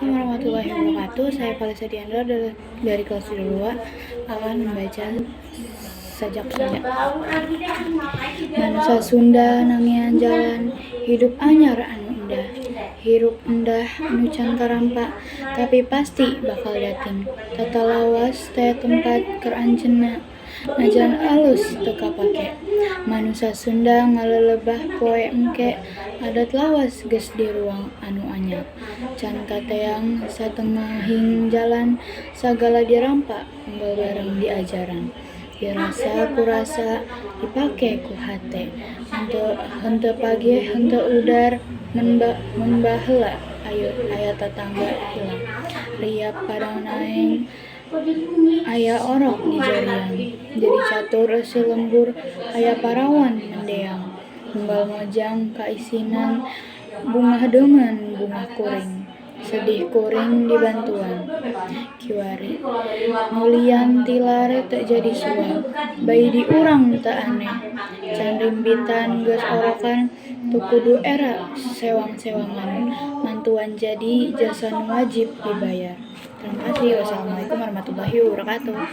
Assalamualaikum warahmatullahi wabarakatuh. Saya Valisa Diandra dari kelas 2 akan membaca sajak Sunda. Manusia Sunda nangian jalan, hidup anyar anu indah. Hirup endah anu can karampa, tapi pasti bakal dating. Tata lawas teh tempat kerancenna, najan alus teu kapake. Manusia Sunda ngalelebah poe engke, adat lawas geus di ruang anu anyar. Can kateang satengahing jalan, sagala dirampa unggal bareng diajaran. Dirasa kurasa dipake ku hate, henteu pagih henteu udar, mun baheula aya tatangga hilang. Riap padanaeng aya orok di jariang, jadi catur si lembur aya parawan mendeang. Unggal mojang kaisinan bungah deungeun bungah kuring, sedih kuring dibantuan. Kiwari nulian tilar teu jadi suang, bayi di urang teu aneh. Can rimbitan geus orokan teu kudu era sewang-sewangan, mantuan jadi jasa nu wajib dibayar. Terima kasih. Wassalamualaikum warahmatullahi wabarakatuh.